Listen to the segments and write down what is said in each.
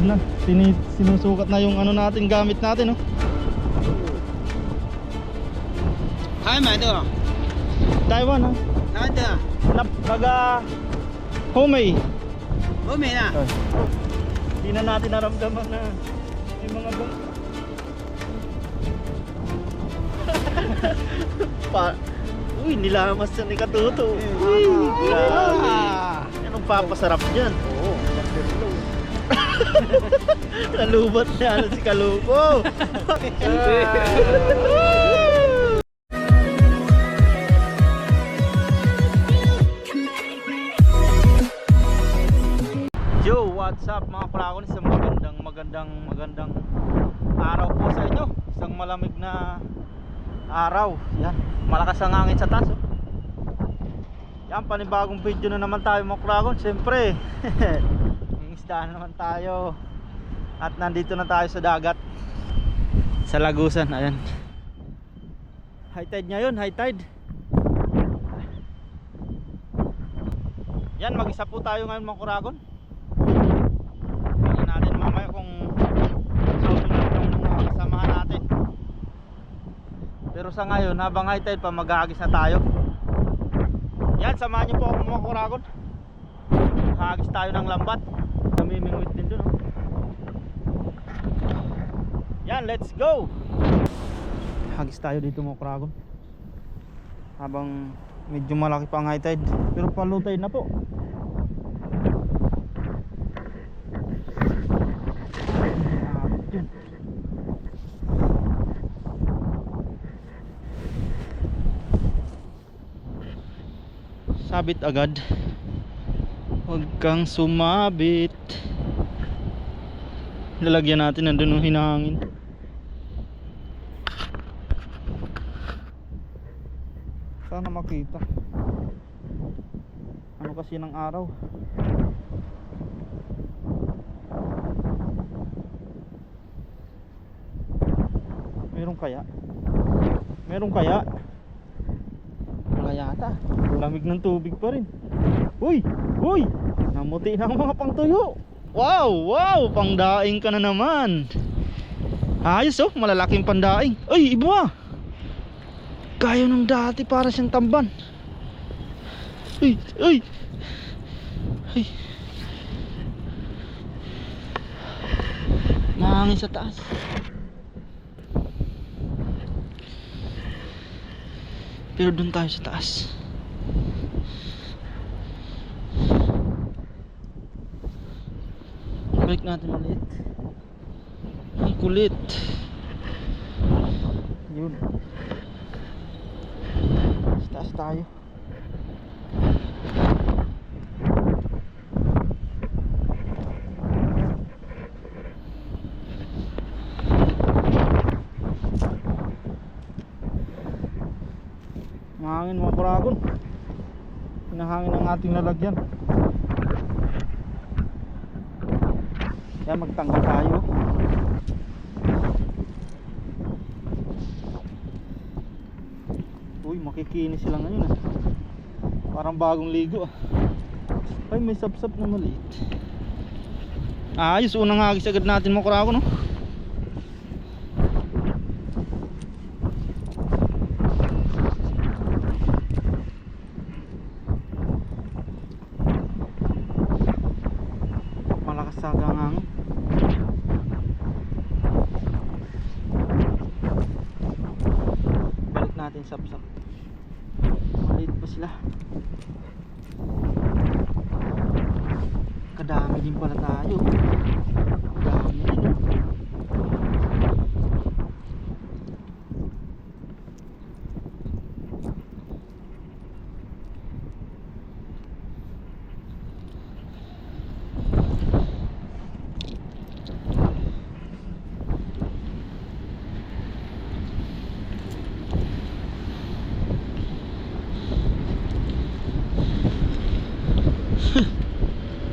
na. Sinusukat na yung ano natin, gamit natin, oh. 还买的， Taiwan, ha. 哪的？ Naga Homey. 欧美的。 Hindi na natin naramdaman na yung mga Uy, nilamas na ni Katuto. Uy, grabe. Anong papasarap dyan? Oo, nalubat na si Kalupo. Yo, what's up mga prakon? Isang magandang araw po sa inyo. Isang malamig na araw. Yan, malakas ang hangin sa taas, oh. Yan, panibagong video na naman tayo mga prakon. Siyempre isdahan naman tayo. At nandito na tayo sa dagat, sa Lagusan. Ayan, high tide ngayon, high tide. Yan, mag-isa po tayo ngayon mga prakon. Tingnan natin mamaya kung susunod yung mga kasamahan natin. Pero sa ngayon, habang high tide pa, mag-aagis na tayo. Yan, samahan nyo po ako mga kuragon. Mag-aagis tayo ng lambat. Namimingwit din dun, oh. Yan, let's go. Hagis tayo dito mga kuragon, habang medyo malaki pa ang high tide. Pero pa low tide na po. Sabit agad, huwag kang sumabit. Lalagyan natin nandun yung hinahangin. Sana makita. Ano kasi ng araw. Meron kaya? Meron kaya? Wala yata. Lamig ng tubig pa rin. Uy! Uy! Namuti na ang mga pangtuyo. Wow! Wow! Pangdaing ka na naman. Ayos, oh, malalaking pandaing. Ay, iba! Gaya nung dati, para siyang tamban. Uy! Uy! Ay! Mahangin sa taas. Pero doon tayo sa taas. Balik natin ulit. Ang kulit. Yun. Sa taas tayo. Mahangin mga kuragon. Hinahangin ang ating lalagyan. Kaya magtanggal tayo. Uy, makikinis sila ngayon, ah. Parang bagong ligo, ah. Ay, may sapsap na maliit. Ayos, unang hagis agad natin mga kuragon, no? Malakas sa hangin. Balik natin sapsap. Maliit pa sila. Kadami din pala tayo. Kadami din, oh.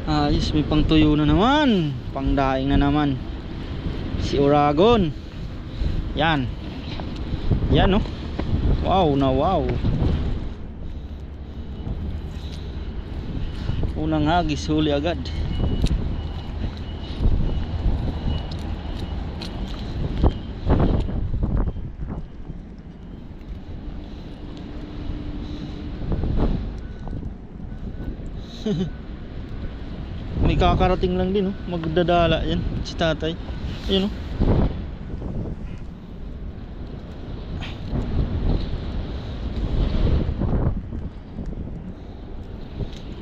Ayos, may pangtuyo na naman. Pangdaing na naman si Uragon. Yan. Yan, oh. Wow na wow. Unang hagis, huli agad. May kakarating lang din, oh. Magdadala yan si tatay. Ayun, oh.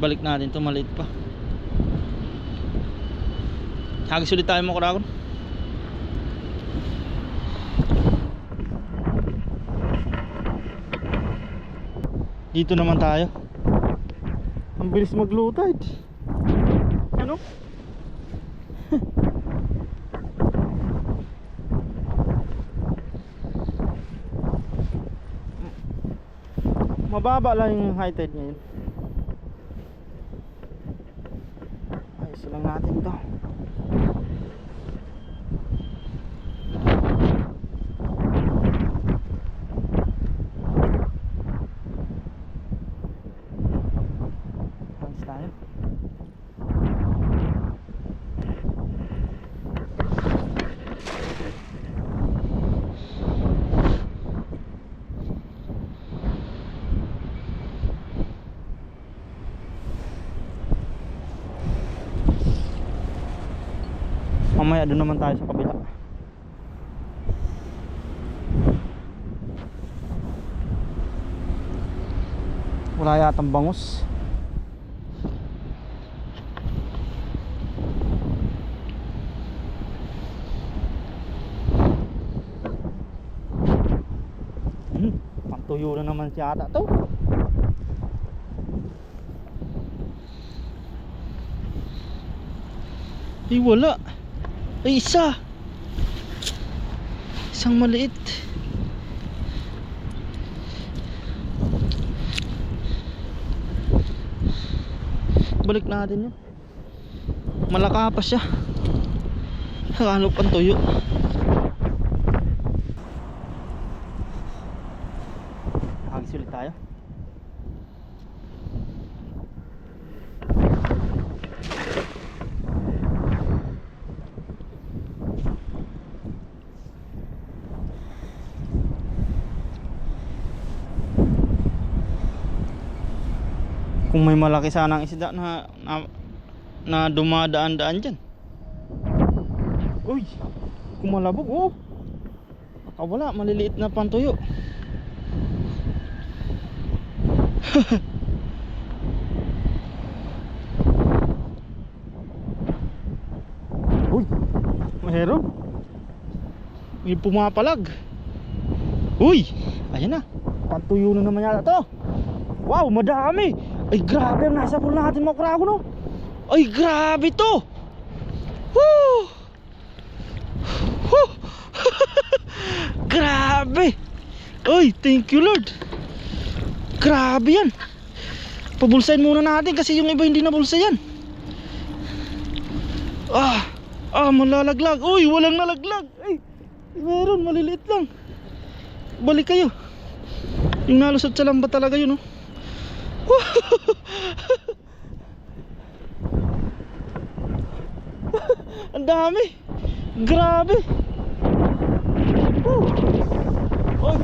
Balik natin to, maliit pa. Hagis ulit tayo mga kurakon. Dito naman tayo. Ang bilis mag-low tide. Ano? Mababa lang yung high tide ngayon. Ayos lang natin to. Ayos tayo. Mamaya doon naman tayo sa kabila. Wala yatang bangus. Pantuyo na naman siya ata to. Ay wala. Ay isa. Isang maliit. Balik natin yun. Malaka pa siya. Hanap ang tuyo. Hagis ulit tayo. Kung may malaki sanang isda na dumadaan-daan dyan. Uy, kumalabog, oh. Wala, maliliit na pantuyo. Uy, meron. May pumapalag. Uy, ayan na. Pantuyo na naman yata to. Wow, madami. Ay grabe ang nasa pool natin mga kurakon, no? Ay grabe to. Woo! Woo! Grabe. Ay thank you Lord. Grabe yan. Pabulsayin muna natin kasi yung iba hindi na bulsa yan. Malalaglag. Uy walang nalaglag. Ay meron, maliliit lang. Balik kayo. Yung nalusot sa lambat talaga yun, no? Ang dami. Grabe. Oy.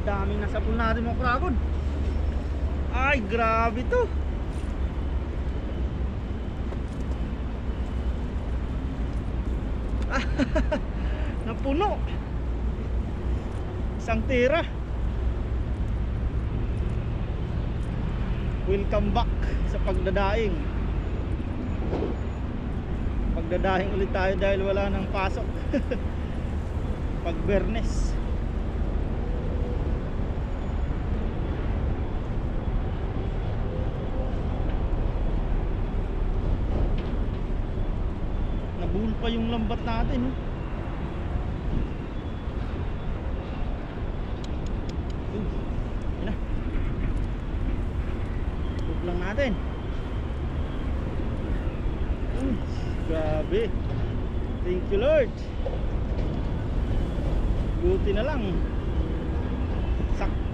Daming nasa pool natin mga kurakon. Ay grabe to. Napuno. Isang tira. Welcome back sa pagdadaing. Pagdadaing ulit tayo dahil wala nang pasok. Pag Bernes. Nabuhol pa yung lambat natin, oh. Yan na. Huwag lang natin. Grabe. Thank you Lord. Buti na lang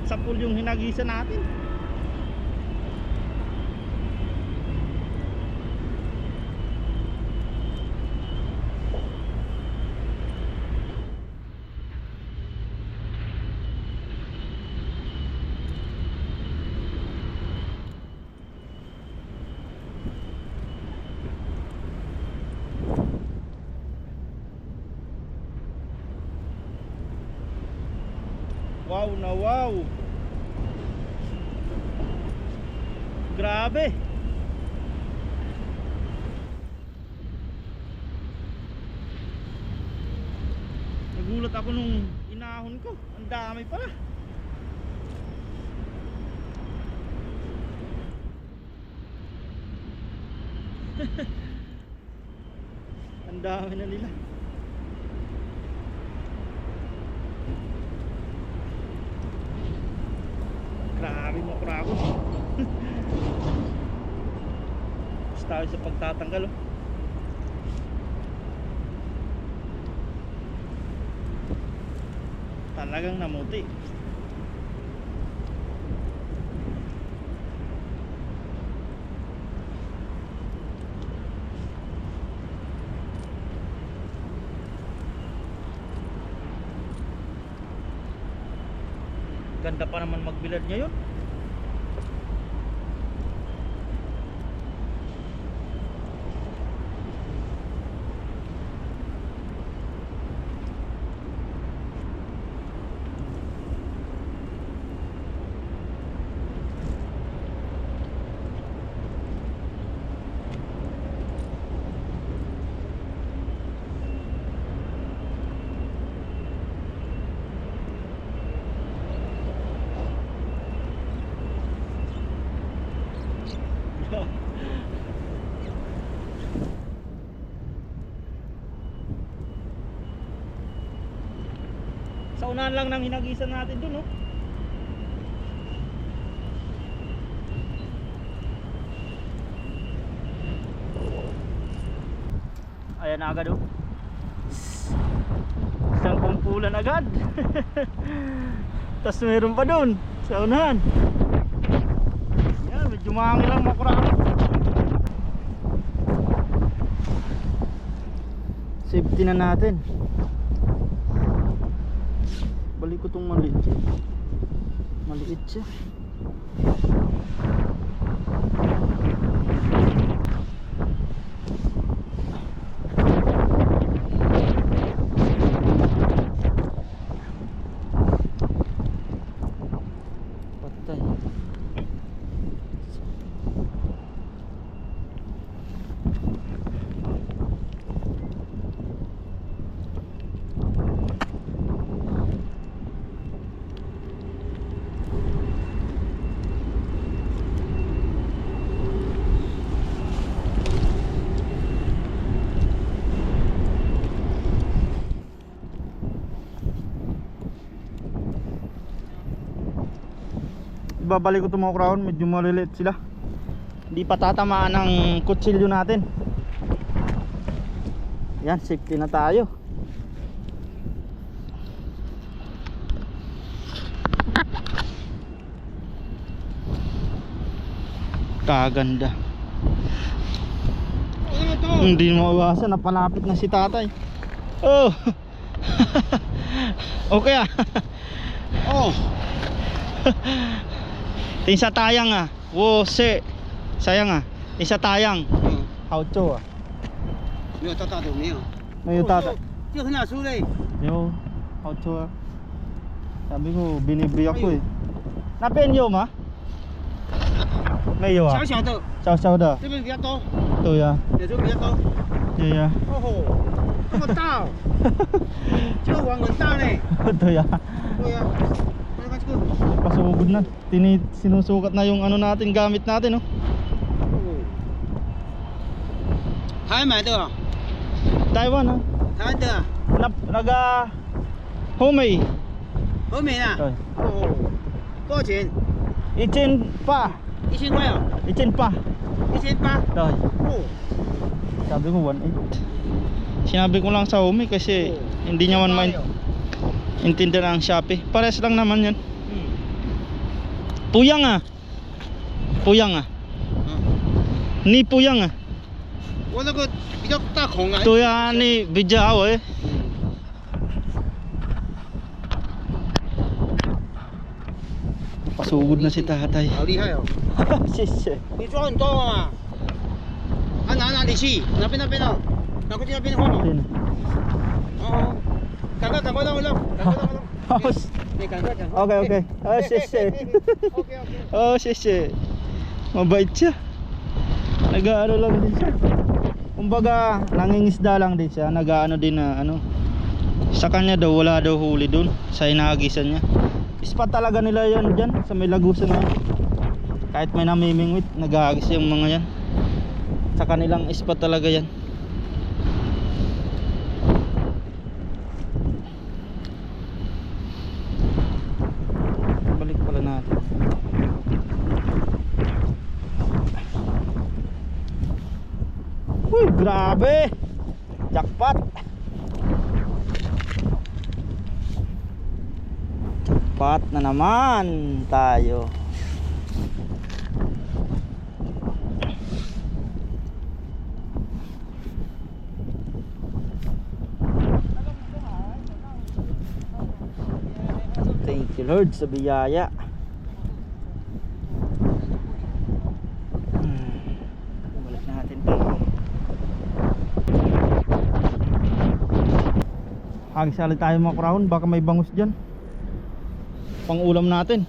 sa pool yung hinagisan natin. wow na wow. Grabe. Nagulat ako nung inahon ko. Ang dami pala. Ang dami na nila. Grabe mo krabo. Basta tayo sa pagtatanggal oh. Talagang namuti. Ganda pa naman magbilad ngayon. Sa unahan lang ng hinagisan natin dun, oh. Ayan na agad, oh. Isang kumpulan agad. Tapos meron pa dun sa unahan. Yan, medyo mahangin lang makurang. Safety na natin. Balik ko itong maliit. Maliit siya. Patay. Ibabalik ko itong mga crown, medyo maliliit sila. Hindi pa tatamaan ng kutsilyo natin. Yan, safety na tayo. Kaganda. Hindi mo mawasan, napalapit na si tatay. Oh. Okay ah. Oh. Ting sa tayang ah. Wo se. Sayang ah. Ting sa tayang. How to ah. 没有大大的没有， May tata. 就很好出嘞。 Yo, how to ah. Sabi ko, binibiyak ko eh. Napenyo ma? Mayo ah. 小小的， Chow chow da. 这边比较多， To ya. 有时候比较多。 Yeah ya. 哦吼，这么大哦，这个网很大嘞。 To ya. 对呀，看看这个， Pasugod na. Sinusukat na yung ano natin, gamit natin oh. 哦，台湾买的啊， Taiwan ah. 台湾的啊， Naga Homey. 和美啊。 Okay. 哦，多少钱？ Ichin pa. 1000块啊， Ichin pa. 1800。 Okay. 哦， Sabi ko 1.8. Sinabi ko lang sa Homey kasi hindi niya man maintindihan ang Shopee. Pares lang naman yan. 嗯， Puyang ah. Puyang ah. 嗯， Ni puyang ah. 我那个比较大孔啊。 To ya ni bijao eh. Pasugod na si tatay. 好厉害哦！ Sisse. 你抓很多嘛？啊，拿哪里去？哪边哦？拿过去那边放哦。 Yun. 哦，赶快让我弄，赶快让我弄。 Tapos Okay, okay. Oh, shit. Oh, shit. Mabait siya. Nag-ano lang din siya. Kumbaga, nangingisda lang din siya. Nag-ano din na ano. Sa kanya daw, wala daw huli dun. Sa inahagisan niya. Spot talaga nila yan dyan. Sa may lagusan na yan. Kahit may namimingwit, nag-ahagis yung mga yan. Sa kanilang spot talaga yan. Balik pala natin. Uy, grabe! Jackpot! Jackpot na naman tayo. Thank you Lord sa biyaya. Balik natin to. Hagisali tayo mga kurahon, baka may bangus dyan. Pang ulam natin.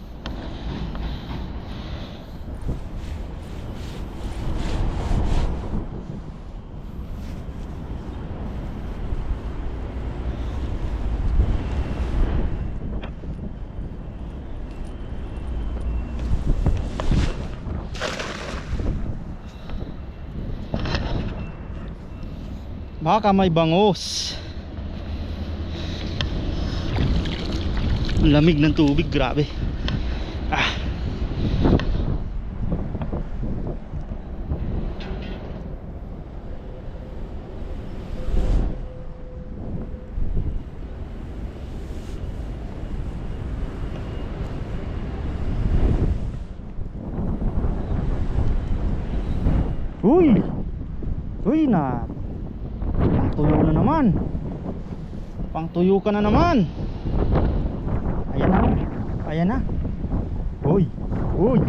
Baka may bangus. Ang lamig ng tubig, grabe. Uy! Uy na. Pangtuyo na naman. Pangtuyo ka na naman. Ayan na. Ayan na. Uy. Uy.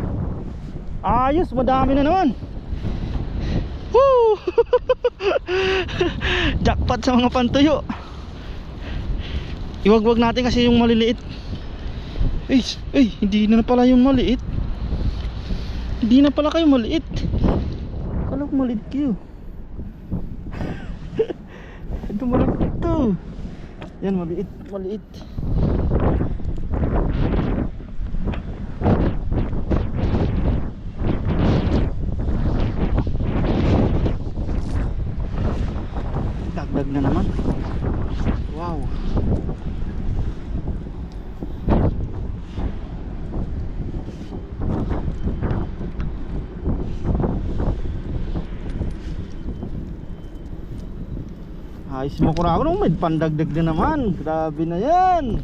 Ayos, madami na naman. Woo! Jackpot sa mga pantuyo. Iwagwag natin kasi yung maliliit. Hindi na pala yung maliit. Hindi na pala kayo maliit. Kala ko maliit kayo. Ito maliit ito. Yan, maliit, maliit. Dagdag na naman. Wow. Ayos mo kurang, may pandagdag na naman. Grabe na yan.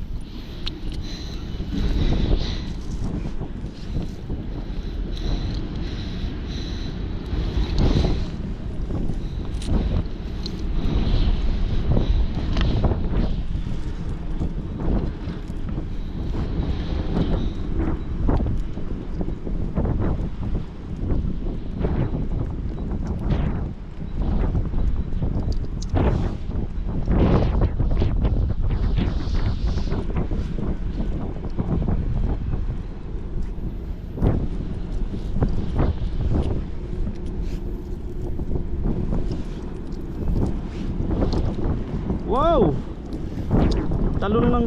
Wow!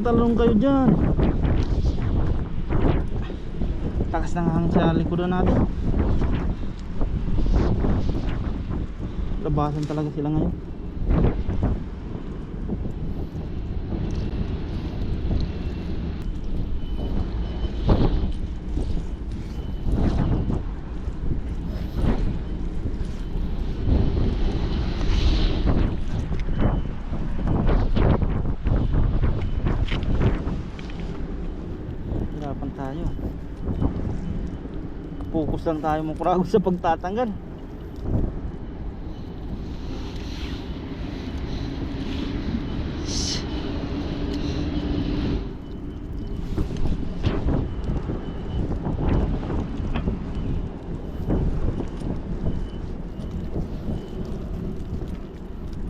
Talong kayo dyan. Takas ng hangin sa likuran natin. Labasan talaga sila ngayon. Tayo. Focus lang tayo mo kuragos sa pagtatanggal.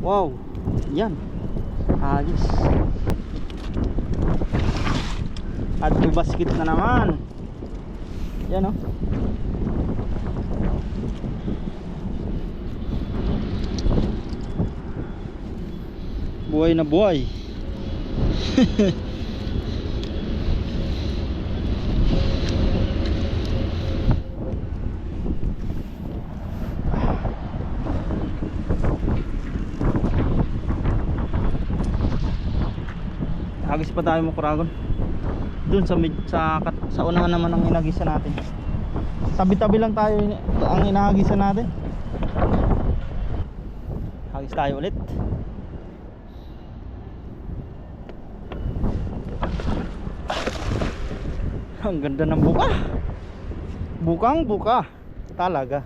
Wow, yan. Ayos. At basket na naman. Yan oh. Buhay na buhay. Hagis pa tayo mo Kuragon. Doon sa unahan naman ang inagisan natin. Tabi-tabi lang tayo ang inahagisan natin. Hagis tayo ulit. Ang ganda ng buka. Bukang buka talaga.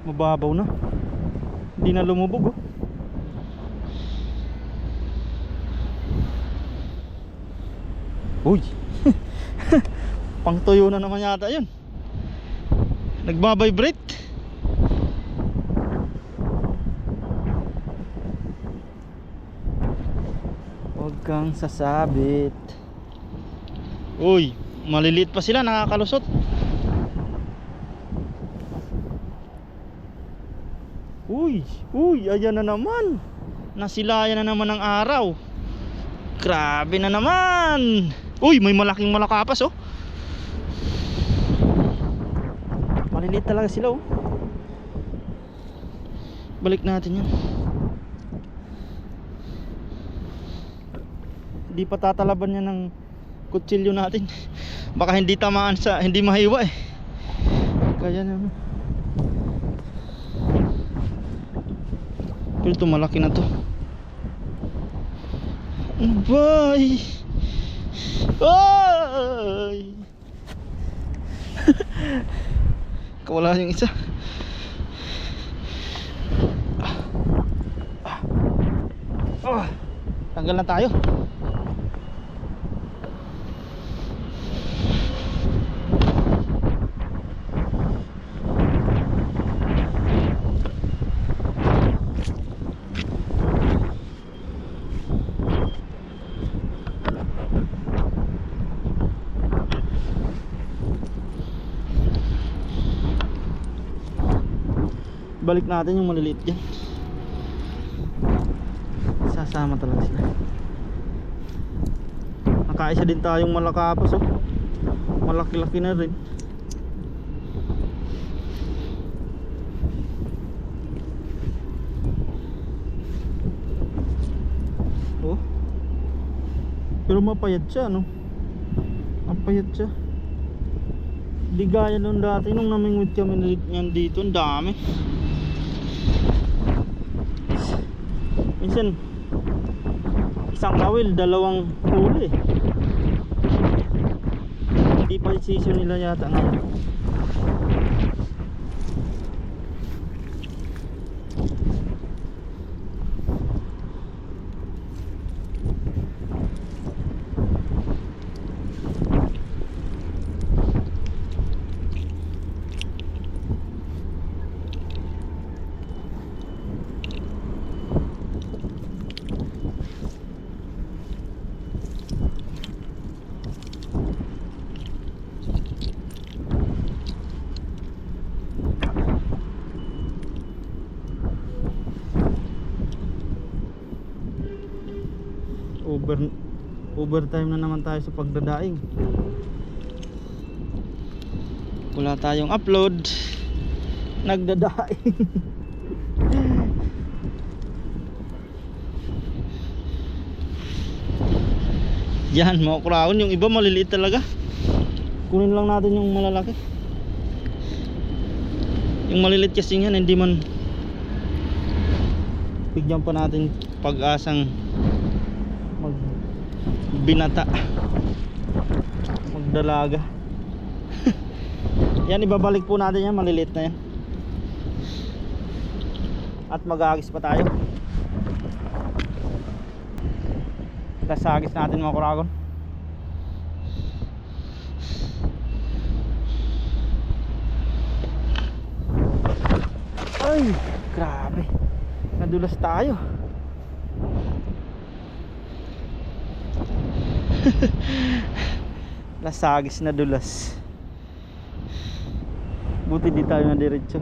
Mababaw na. Hindi na lumubog oh. Uy. Pangtuyo na naman yata yun. Nagbabibrate. Huwag kang sasabit. Uy, maliliit pa sila, nakakalusot. Uy, ayan na naman. Nasilayan na naman ng araw. Grabe na naman. Uy, may malaking malakapas oh. Maliliit talaga sila oh. Balik natin yan. Hindi pa tatalaban yan ng kutsilyo natin. Baka hindi tamaan sa, hindi mahiwa eh. Kaya naman. Pero ito malaki na to. Bye. Ay. Kawala yung isa. Tanggal na tayo. Balik natin yung maliliit dyan. Sasama talaga sila. Nakaisa din tayong malakapas oh. Malaki-laki na rin. Oh. Pero mapayat siya no. Mapayat siya. Di gaya nung dati nung namingwit kami yan dito. Ang dami. Minsan isang kawil, dalawang huli. Hindi pa season nila yata ngayon. Overtime na naman tayo sa pagdadaing. Wala tayong upload. Nagdadaing. Yan mga kuraon. Yung iba maliliit talaga. Kunin lang natin yung malalaki. Yung maliliit kasing yan hindi man bigyan pa natin pag-asang binata, magdalaga. Yan, ibabalik po natin yan, maliliit na yan. At mag-aagis pa tayo. Tapos agis natin mga kuragon. Ay, grabe. Nadulas tayo. Lasagis na dulas. Buti di tayo na diretso.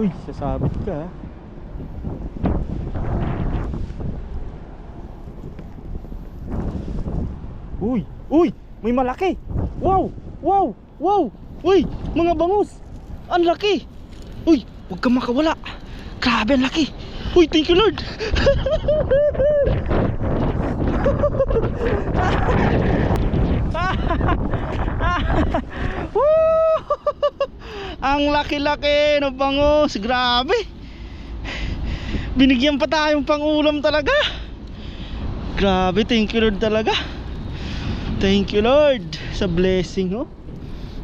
Uy, sasabit ka. Uy, uy, may malaki. Wow, wow, wow. Uy, mga bangus. Ang laki. Uy, huwag kang makawala. Grabe, ang laki. Uy, thank you Lord. Woo! Ang laki-laki ng bangus. Grabe. Binigyan pa tayong pang-ulam talaga. Grabe, thank you Lord talaga. Thank you Lord sa blessing, oh.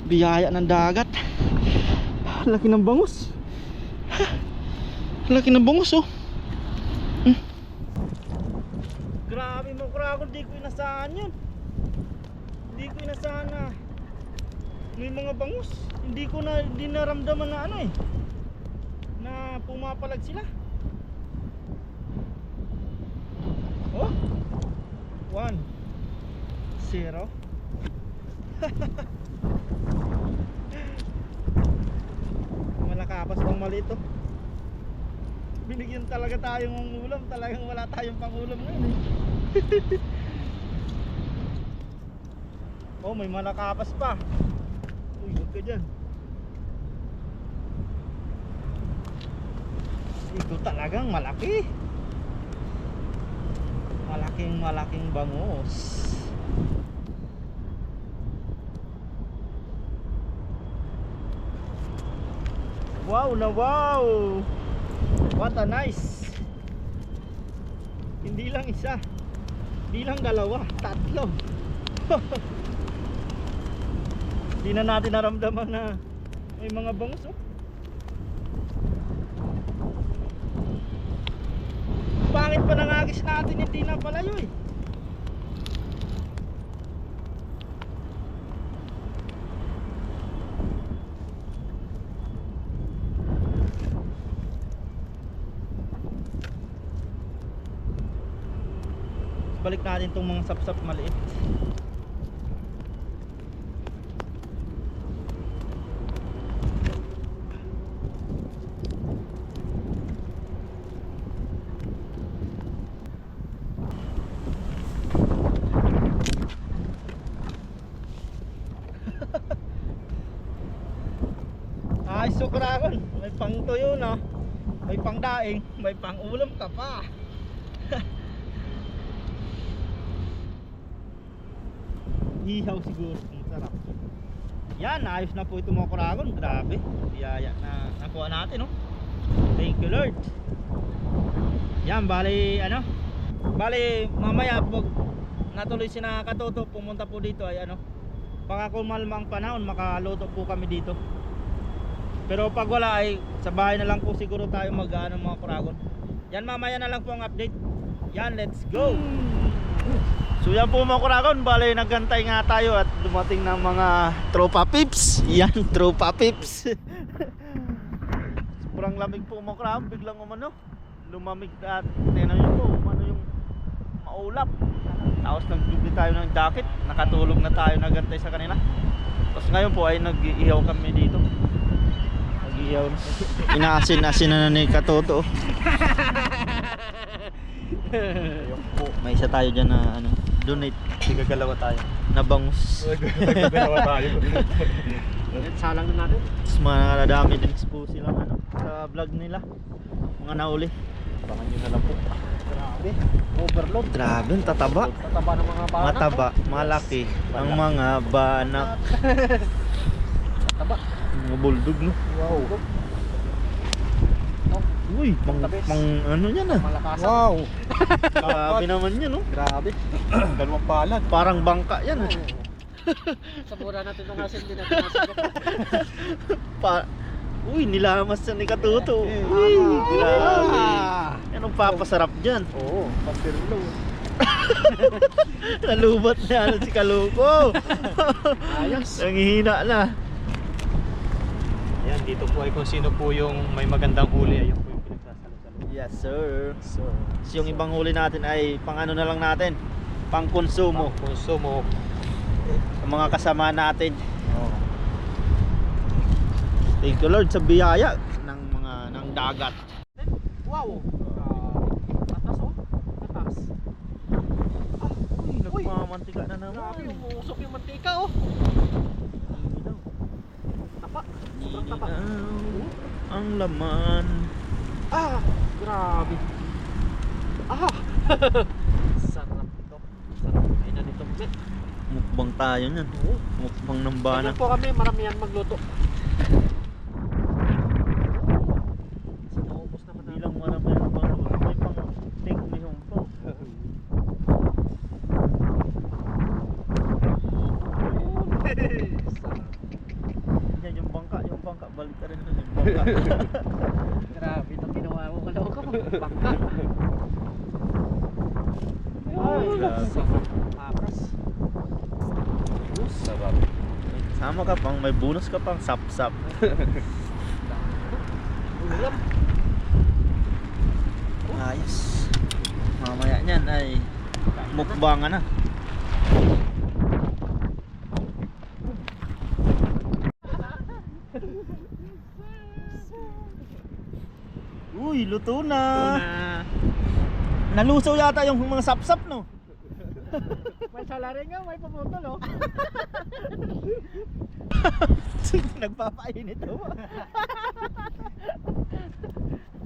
Biyaya ng dagat. Laki ng bangus. Laki ng bangus, oh. Grabe mo, Kragon, di ko inasahan yun. Hindi ko inasahan na may mga bangus. Hindi ko na naramdaman na ano eh, na pumapalag sila. Oh, 1-0. Malakapas pang maliit, oh. Binigyan talaga tayong ulam. Talagang wala tayong pangulam ngayon eh. Oh, may malakapas pa. Uy, huwag ka dyan. Ito talagang malaki. Malaking bangus. Wow na wow. What a nice. Hindi lang isa, hindi lang dalawa, tatlo. Hindi na natin naramdaman na may mga bangus, oh. Pangit pa ng agis natin, hindi na palayo eh. Balik natin itong mga sapsap maliit. Ay, Kragon, may pang tuyo na, may pang daing, may pang ulam ka pa. Ihaw siguro, ang sarap. Yan, ayos na po ito mga Kragon. Grabe, biyaya na nakuha natin, oh. Thank you Lord. Yan, bali mamaya pag natuloy si na Katoto, pumunta po dito ay baka kumalma ang panahon, makaluto po kami dito. Pero pag wala ay sa bahay na lang po siguro tayo mga Kragon. Yan, mamaya na lang po ang update. Yan, let's go. So yan po mga Kragon, bale naggantay nga tayo at dumating ng mga tropa pips. Yan, tropa pips. Sobrang lamig po mga Kragon, biglang lumamig at tingnan nyo po, yung maulap. Tapos nagdubi tayo ng jacket, nakatulog na tayo, nagantay sa kanila. Tapos ngayon po ay nag-iihaw kami dito. Nag-iihaw na. Inaasin-asin na ni Katoto. May isa tayo dyan na donate. Gagalawa tayo na bangus. Gagalawa tayo. Salang na natin. Tapos madadami din po sila sa vlog nila, mga nauli. Abangan nyo na lang po. Grabe, overload. Grabe, ang tataba. Tataba ng mga banak. Mataba, malaki ang mga banak. Tataba. Mga bulldog, no? Wow. Uy, pang ano yan ah. Malakasan. Wow. Grabe naman yan, no? Grabe. Dalawang palad. Parang bangka yan ah. Sa mura natin ng asin din natin. Uy, nilamas siya ni Katuto. Uy, grabe. Anong papasarap dyan? Oo, pasirlo. Nalubat na si Kaluko. Ayos. Nangihina na. Yan, dito po ay kung sino po yung may magandang huli. Ayun po yung pinagsasalo-salo. Yes, sir. So, Yung ibang huli natin ay pang ano na lang natin, pang konsumo konsumo. sa mga kasama natin. Oo. Thank you Lord sa biyaya ng dagat. Wow! Tatas oh. Tatas. Uy, nagmamantika na naman. Grabe, umusok yung mantika oh. Tapa. Sobrang tapa. Ninilaw ang laman. Ah! Grabe. Ah! Sarap ito. Sarap kain na nito. Mukbang tayo niyan. Oo. Mukbang ng bana. Ganyan po kami, maramihan magluto. Sinuubos naman namin. Bilang marami ang pang may pang take me home po. Yan yung bangka, balik ka rin yung bangka. Grabe itong ginawa mo. Kaloka mo. Bangka. Ay, grabe. Sarap. Pakas. Sarap. Sama ka pang may bonus ka pang sap-sap. Ulam. Ayos. Mamaya niyan ay mukbangan na. Uy, luto na. Nalusaw yata yung mga sap-sap, no? May salary nga, may pumutol oh. Nagpapainit oh.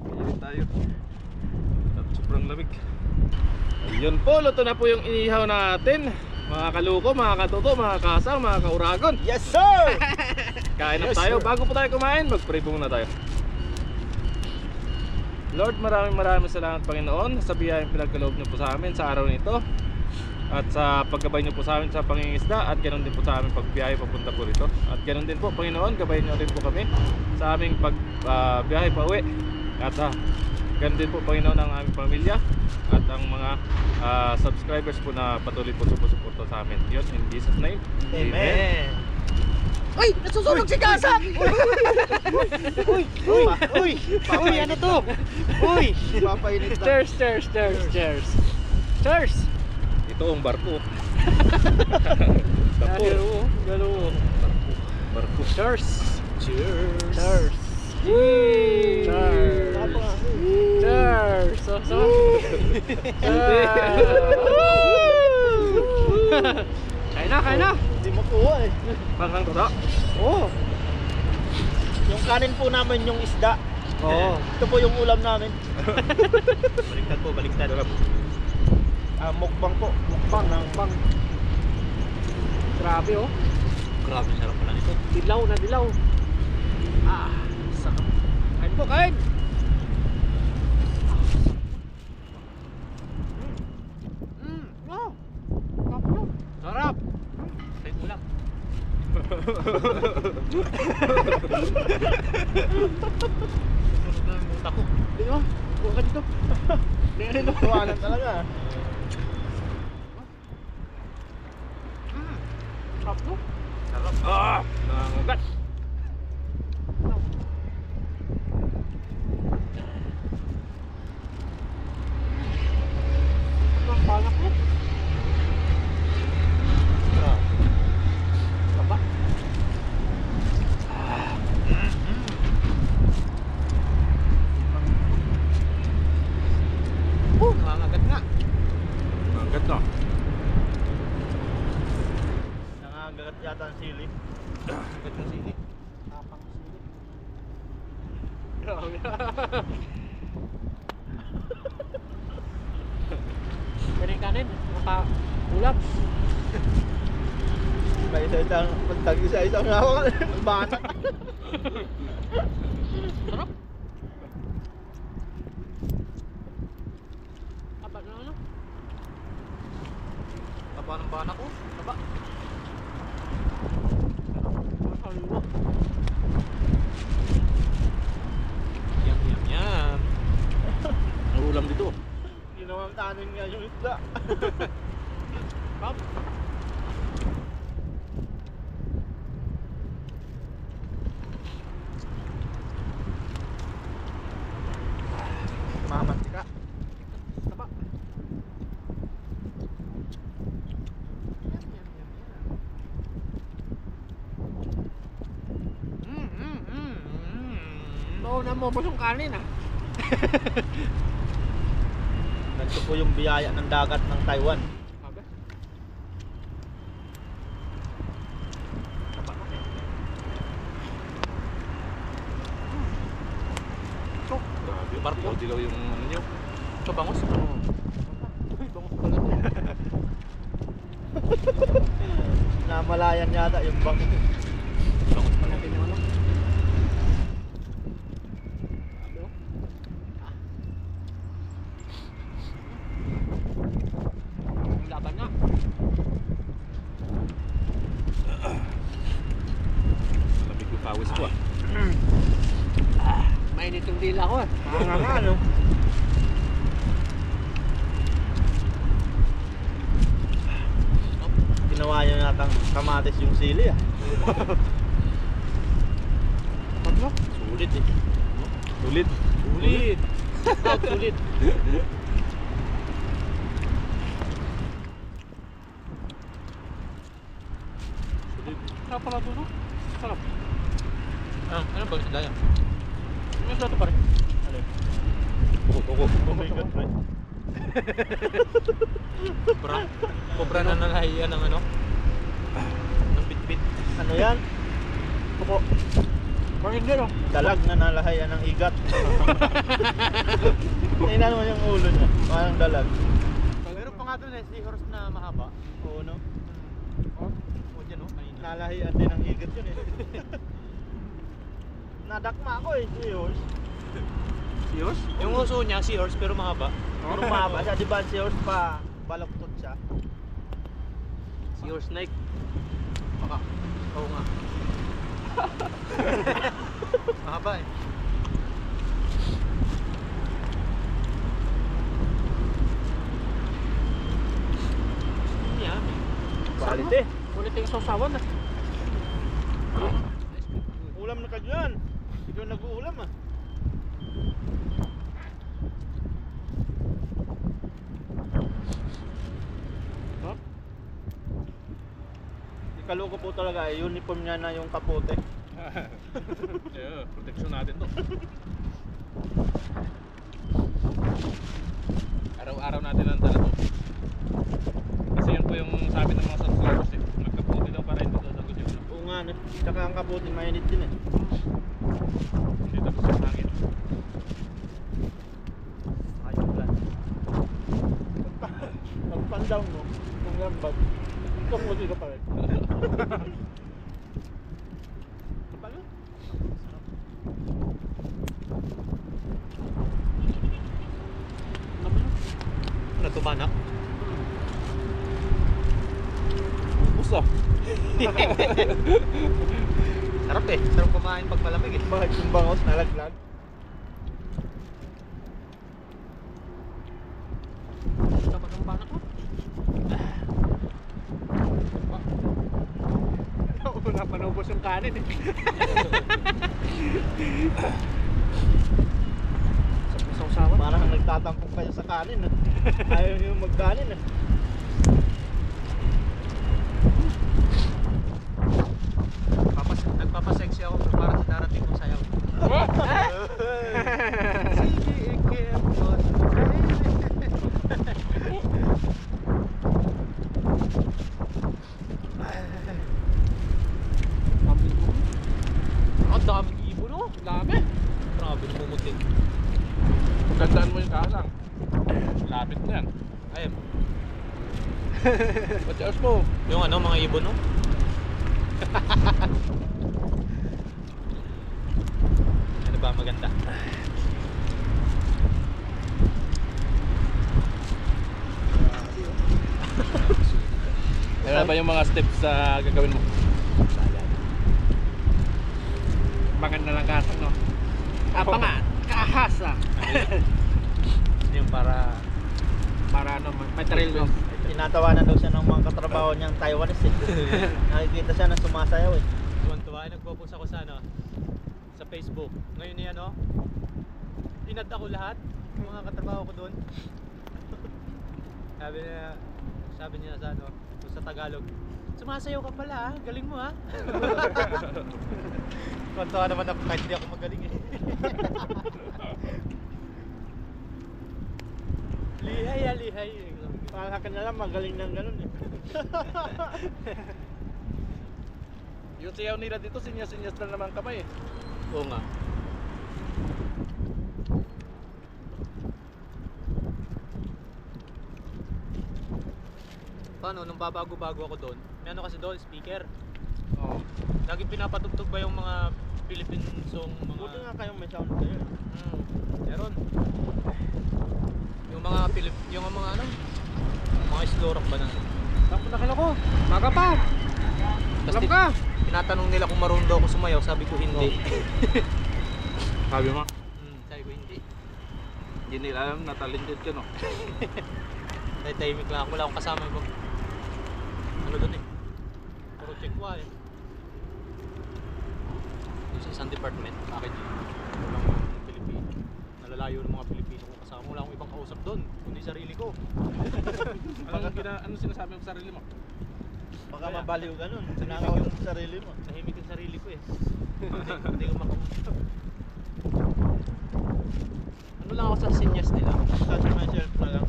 Init tayo. At sobrang lamig. Ayun po, luto na po yung inihaw natin. Mga kaluko, mga katuto, mga kasang, mga kauragon. Yes, sir! Kain na Yes, tayo. sir. Bago po tayo kumain, mag-pray po muna tayo. Lord, maraming salamat Panginoon sa biyayang pinagkaloob niyo po sa amin sa araw nito. At sa paggabay niyo po sa amin sa pangingisda. At ganoon din po sa aming pagbiyahe papunta po rito. At ganoon din po Panginoon, gabayan niyo rin po kami sa aming pagbiyahe pa uwi. At ganoon din po Panginoon ang aming pamilya. At ang mga subscribers po na patuloy po sumusuporta sa amin. Yun, in Jesus name. Amen. Uy! Nasusunog si Kasa! Uy! Uy! Uy! Uy, ano to? Uy! Papainit na. Cheers, cheers, cheers, cheers. Cheers! Ito ang barko. Galo, galo. Barko. Cheers! Cheers. Cheers! Cheers! Cheers! So. Kain na, kain na! Hindi makuha eh. Pangang tura. Oo! Yung kanin po namin yung isda. Oo. Ito po yung ulam namin. Baliktad po, baliktad. Mukbang po. Bang, bang. Grabe oh. Grabe, sarap pala nito. Dilaw na dilaw. Ah, sarap. Kain po, kain! Oh, sarap. Kain ulam. Ako. Di ba? Buka dito. Tuwanan talaga. Sarap no? Sarap. Ah! Nangangagat. Ang panak mo. Taba. Nangangagat nga. Nangangagat na. Nangangagat yata ang sili. Nangangagat ng sili. Tapang sili. Grabe. Kanin kanin. Maka-ulap. May isa-isang pagtag isa-isang hawak. Bata. Sarap. Taba na ano? Taba ng bana ko. Taba. Masaliwa. kanin nga yung isda. Pop. Mamantika. Tama. Mauna mo yung kanin ah. Ganito po yung biyaya ng dagat ng Taiwan. Sabi. Grabe, Barko. dilaw yung ano nyo. Ito bangos. Uy, bangus pala to. Namalayan yata yung bangko. Bangos pa natin yung ano. Laban na. Lamig yung pawis ko ah. Mainit yung dila ko ah. Mga nga ano. Ginawa niya natang kamatis yung sili ah. Ano? Sulit eh. Ulit. Ulit. Sulit. Sarap pala ito, no? Sarap. Ano ba isda yan? May sarap pa rin. Ano? Kuko. Oh my god, pre. Cobra na nalahiyan ng ano? Ng bit-bit. Ano yan? Kuko. Parang hindi, no? Dalag na nalahayan ng igat. Tingnan mo yung ulo niya. Parang dalag. Meron pa nga doon eh, seahorse na mahaba. Oo no? O dyan o, kanina. Nalahiyan din ng igat yun eh. Nadakma ako eh, seahorse. Seahorse? Yung uso niya, seahorse pero mahaba. Pero mahaba siya, di ba seahorse pa baloktot siya? Seahorse snake. Baka. Oo nga. Mahaba eh. Yan. Quality. Ulit yung sausawan ah. Ulam na ka dyan. Ikaw nag-uulam ah. Huh? Ikaluko po talaga eh, uniform niya na yung kapote. Yeah, protection natin to. Araw-araw natin ang dala to. Kasi yan po yung sabi ng mga subscribers eh. Magkaputi daw para hindi sasagot yung ano. Oo nga, no? Tsaka ang kapote mainit din eh. Hindi tapos yung hangin. Ayaw lang. Pag pandown mo, ng lambat, kapote ka pa rin. Paano? Natubanak. Ubus ah. Sarap eh. Sarap kumain pag malamig eh. Bakit yung bangos nalaglag? Dapat ang banak mo. Wala pa naubos yung kanin eh. Sausawan. Parang nagtatampok kayo sa kanin ah. Ayaw nyo magkanin ah. Nagpapasexy ako para sa darating kong sayaw. Sige, ikipon. Ang daming ibon oh. Dami. Grabe, namumuti. Gandaan mo yung kalang. Lapit na yan. Ayun. Pati mo. Yung ano, mga ibon oh. Ano ba maganda? Ano ba yung mga steps sa gagawin mo? Pangan na lang kasang, no? Pangan! Kahasa! Yung para para ano, may trail mo. Tinatawanan daw siya ng mga katrabaho niyang Taiwanese eh. Nakikita siya na sumasayaw eh. Tuwan-tuwa, nagpo-post ako sa sa Facebook. Ngayon ni inad ako lahat, mga katrabaho ko doon. sabi niya sa Tagalog, sumasayaw ka pala ha, galing mo ha. Tuwan-tuwa naman ako kahit hindi ako magaling eh. lihay. Para ka na lang magaling ng ganun eh. Yung sayaw nila dito, sinyas-sinyas na naman kamay eh. Oo nga. Paano, nung babago-bago ako doon, may ano kasi doon, speaker. Oo. Laging pinapatugtog ba yung mga Philippine song, Buti mga... nga kayong may sound kayo eh. Meron. Yung mga mga slow rock ba na? Tapos nakala ko, maga pa! Tapos Alam ka! tinatanong nila kung marunong daw ako sumayaw, sabi ko hindi. Sabi mo? Sabi ko hindi. Hindi nila alam na talented ka no? Tahimik lang ako, wala akong kasama ibang ano doon eh. Puro chekwa eh. Yung sa isang department, bakit yun? Walang Pilipino. Nalalayo ng mga Pilipino kong kasama. Wala akong ibang kausap doon, kundi sarili ko. Ano sinasabi mo sa sarili mo? Baka Kaya. mabaliw ganun. Sinakaw yung sarili mo. Tahimik yung sarili ko eh. Hindi ko makausap. Ano lang ako sa sinyas nila. Touch myself na lang.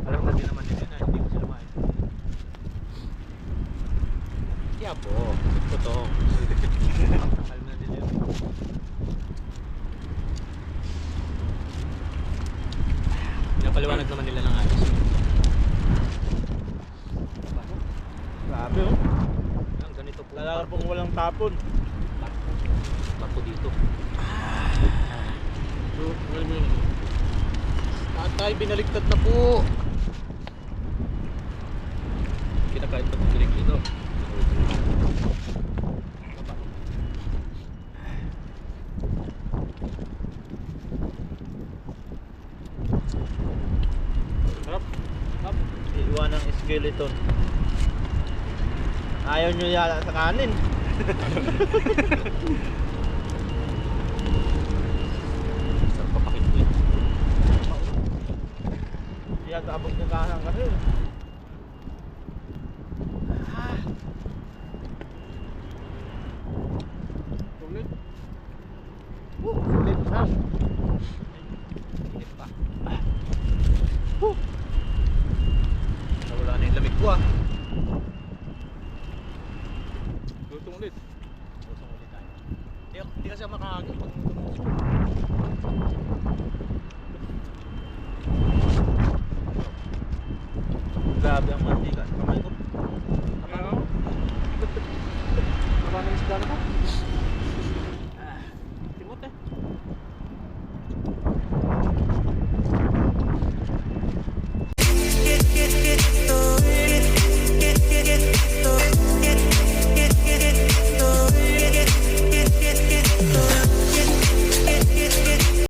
Alam na din naman nila na hindi ko sila main. Kaya po, totoo. Alam na din yun. Pinapaliwanag naman nila ng ayos. Grabe oh. Ang ganito po. Lalakar pong walang tapon. Bato dito. So, well, yun. Tatay, binaliktad na po. Kinakain pa ng dito. Sarap. Sarap. Iwan ng skeleton. Ayaw nyo yata sa kanin. Sarap papakit ko eh. Yata abog na kanan kasi. Ulit. Ulit na. Init pa. Nawala na yung lamig ko ah. Lutong ulit. Lusong ulit tayo. Hindi kasi ako makakagat pag tumusok. Grabe ang mantika. Kamay ko. Ano? Maraming isda na ka?